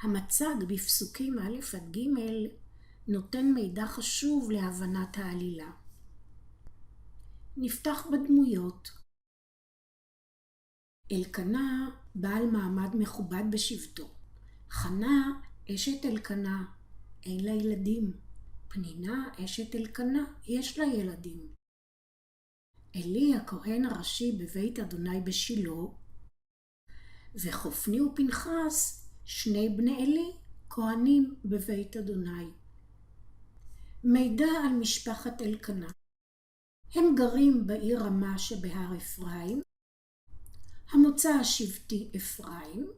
המצג בפסוקים א' עד ג' נותן מידע חשוב להבנת העלילה. נפתח בדמויות. אלקנה בעל מעמד מכובד בשבטו. חנה אשת אלקנה, אין לה ילדים. פנינה אשת אלקנה, יש לה ילדים. עלי הכהן הראשי בבית אדוני בשילה, וחופני ופנחס שני בני עלי כהנים בבית אדוני. מידע על משפחת אלקנה. הם גרים בעיר רמה שבהר אפרים, המוצא השבטי אפרים,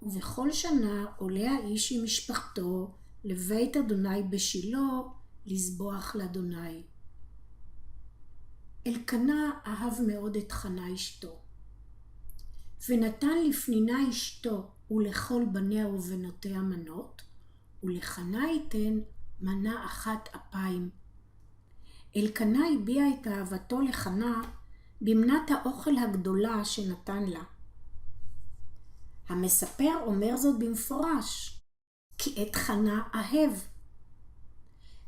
ובכל שנה עולה האיש עם משפחתו לבית אדוני בשילה לזבוח לאדוני. אלקנה אהב מאוד את חנה אשתו, ונתן לפנינה אשתו ולכל בניה ובנותיה מנות, ולחנה ייתן מנה אחת אפיים. אלקנה הביע את אהבתו לחנה במנת האוכל הגדולה שנתן לה. המספר אומר זאת במפורש, כי את חנה אהב.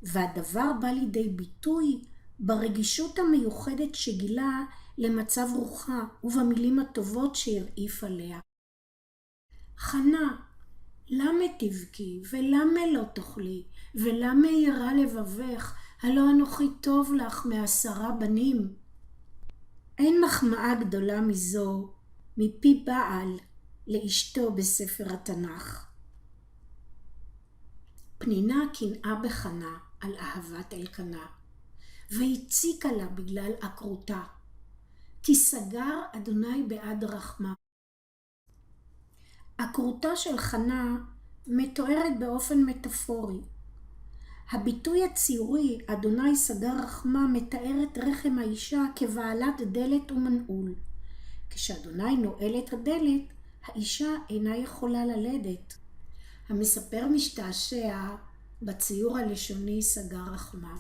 והדבר בא לידי ביטוי ברגישות המיוחדת שגילה למצב רוחה ובמילים הטובות שהרעיף עליה. חנה, למה תבכי ולמה לא תאכלי ולמה ירא לבבך, הלא אנוכי טוב לך מ10 בנים. אין מחמאה גדולה מזו מפי בעל לאשתו בספר התנ"ך. פנינה קנאה בחנה על אהבת אלקנה, והציקה לה בגלל עקרותה, כי סגר אדוני בעד רחמה. עקרותה של חנה מתוארת באופן מטאפורי. הביטוי הציורי אדוני סגר רחמה מתאר את רחם האישה כבעלת דלת ומנעול. כשאדוני נועל את הדלת, האישה אינה יכולה ללדת. המספר משתעשע בציור הלשוני סגר רחמה.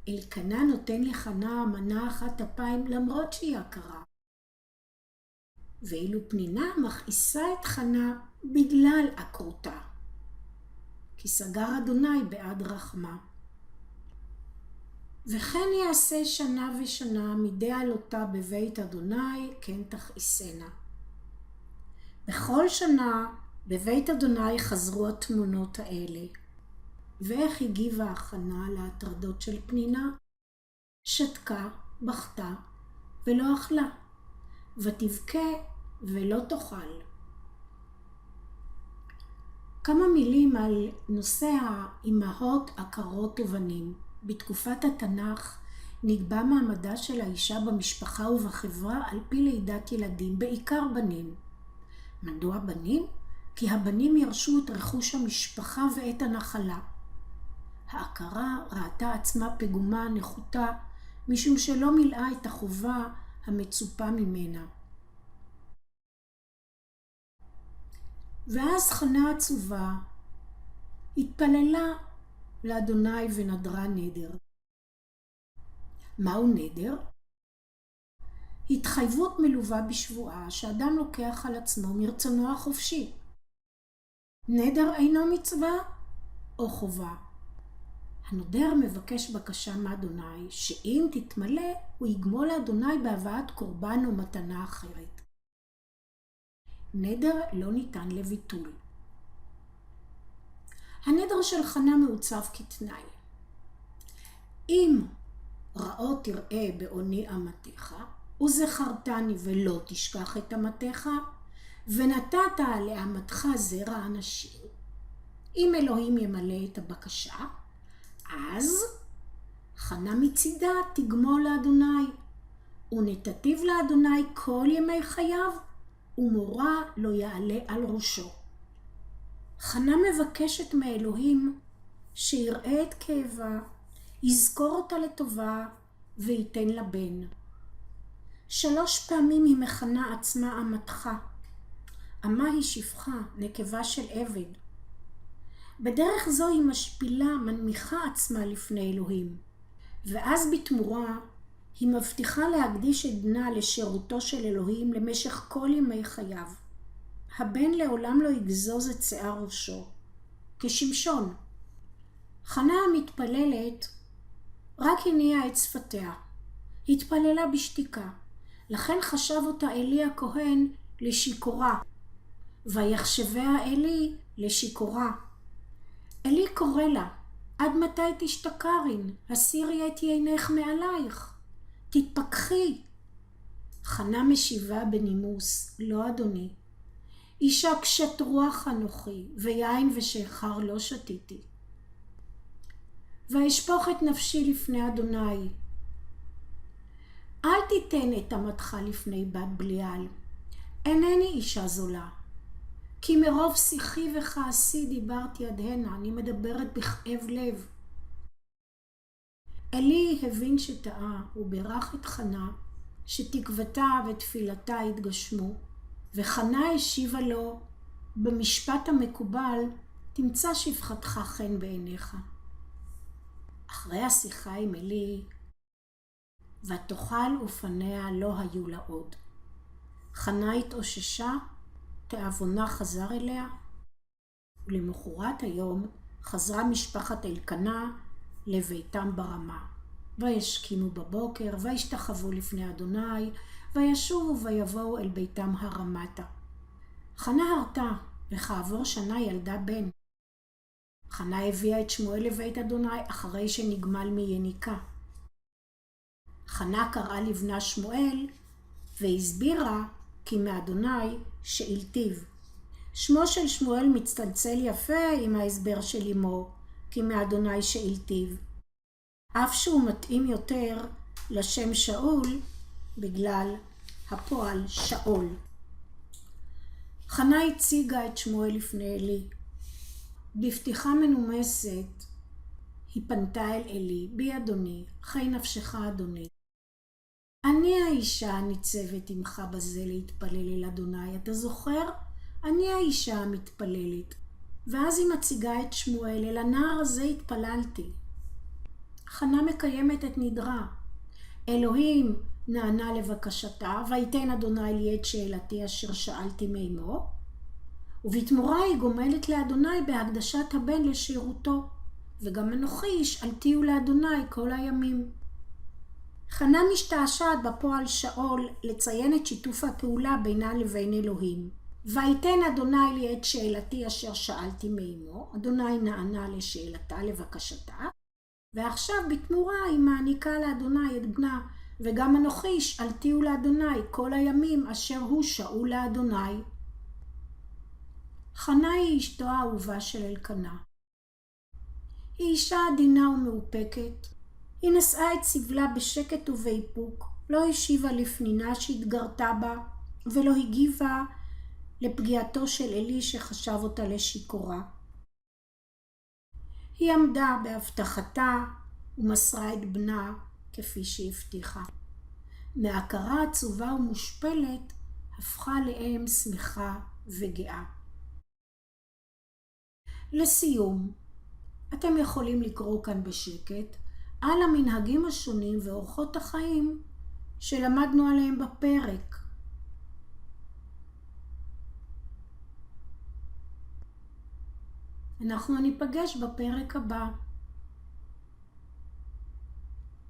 אלקנה נותן לחנה מנה אחת אפיים למרות שהיא עקרה. ואילו פנינה מכעיסה את חנה בגלל עקרותה, כי סגר אדוני בעד רחמה. וכן יעשה שנה ושנה מדי עלותה בבית אדוני, כן תכעיסנה. בכל שנה בבית אדוני חזרו התמונות האלה. ואיך הגיבה חנה להטרדות של פנינה? שתקה, בכתה ולא אכלה, ותבכה ולא תאכל. כמה מילים על נושא האימהות עקרות ובנים. בתקופת התנ"ך נקבע מעמדה של האישה במשפחה ובחברה על פי לידת ילדים, בעיקר בנים. מדוע בנים? כי הבנים ירשו את רכוש המשפחה ואת הנחלה. העקרה ראתה עצמה פגומה נחותה משום שלא מילאה את החובה המצופה ממנה. ואז חנה עצובה התפללה לאדוני ונדרה נדר. מהו נדר? התחייבות מלווה בשבועה שאדם לוקח על עצמו מרצונו החופשי. נדר אינו מצווה או חובה. הנודר מבקש בקשה מאדוני שאם תתמלא הוא יגמול לאדוני בהבאת קורבן או מתנה אחרת. נדר לא ניתן לביטול. הנדר של חנה מעוצב כתנאי. אם רעות תראה בעוני אמתך, וזכרתני ולא תשכח את אמתך, ונתת לאמתך זרע אנשים. אם אלוהים ימלא את הבקשה, אז חנה מצידה תגמול לאדוני, ונתתיו לאדוני כל ימי חייו, ומורה לא יעלה על ראשו. חנה מבקשת מאלוהים שיראה את כאבה, יזכור אותה לטובה וייתן לה בן. 3 פעמים היא מכנה עצמה אמתך. אמה היא שפחה, נקבה של עבד. בדרך זו היא משפילה, מנמיכה עצמה לפני אלוהים. ואז בתמורה היא מבטיחה להקדיש את בנה לשירותו של אלוהים למשך כל ימי חייו. הבן לעולם לא יגזוז את שיער ראשו, כשמשון. חנה המתפללת רק הניעה את שפתיה. התפללה בשתיקה. לכן חשב אותה אלי הכהן לשיכורה, ויחשביה אלי לשיכורה. אלי קורא לה, עד מתי תשתכרין? הסירי את עינך מעלייך. תתפכחי. חנה משיבה בנימוס, לא אדוני. אישה קשת רוח אנוכי, ויין ושיכר לא שתיתי. ואשפוך את נפשי לפני אדוני. אל תיתן את אמתך לפני בת בליעל. אינני אישה זולה. כי מרוב שיחי וכעסי דיברתי עד הנה, אני מדברת בכאב לב. אלי הבין שטעה, וברך את חנה, שתקוותה ותפילתה התגשמו, וחנה השיבה לו, במשפט המקובל, תמצא שפחתך חן בעיניך. אחרי השיחה עם אלי, ותאכל ופניה לא היו לה עוד. חנה התאוששה, תאבונה חזר אליה, ולמחרת היום חזרה משפחת אלקנה לביתם ברמה. וישכימו בבוקר, וישתחוו לפני אדוני, וישובו ויבואו אל ביתם הרמתה. חנה הרתה, וכעבור שנה ילדה בן. חנה הביאה את שמואל לבית אדוני אחרי שנגמל מיניקה. חנה קראה לבנה שמואל, והסבירה כי מאדוני שאילתיו. שמו של שמואל מצטלצל יפה עם ההסבר של אמו, כי מאדוני שאילתיו. אף שהוא מתאים יותר לשם שאול, בגלל הפועל שאול. חנה הציגה את שמואל לפני אלי. בפתיחה מנומסת, היא פנתה אל אלי, בי אדוני, חי נפשך אדוני. אני האישה הניצבת עמך בזה להתפלל אל אדוני, אתה זוכר? אני האישה המתפללת. ואז היא מציגה את שמואל, אל הנער הזה התפללתי. חנה מקיימת את נדרה. אלוהים נענה לבקשתה, ויתן אדוני לי את שאלתי אשר שאלתי מאמו, ובתמורה היא גומלת לאדוני בהקדשת הבן לשירותו, וגם אנוכי שאלתיהו לאדוני כל הימים. חנה משתעשעת בפועל שאול לציין את שיתוף הפעולה בינה לבין אלוהים. ויתן אדוני לי את שאלתי אשר שאלתי מאמו, אדוני נענה לשאלתה לבקשתה, ועכשיו בתמורה היא מעניקה לאדוני את בנה, וגם אנוכי שאלתיהו לאדוני כל הימים אשר הוא שאול לאדוני. חנה היא אשתו האהובה של אלקנה. היא אישה עדינה ומאופקת. היא נשאה את סבלה בשקט ובאיפוק, לא השיבה לפנינה שהתגרתה בה, ולא הגיבה לפגיעתו של אלי שחשב אותה לשיכורה. היא עמדה בהבטחתה ומסרה את בנה כפי שהבטיחה. מהכרה עצובה ומושפלת הפכה לאם שמחה וגאה. לסיום, אתם יכולים לקרוא כאן בשקט על המנהגים השונים ואורחות החיים שלמדנו עליהם בפרק. אנחנו ניפגש בפרק הבא.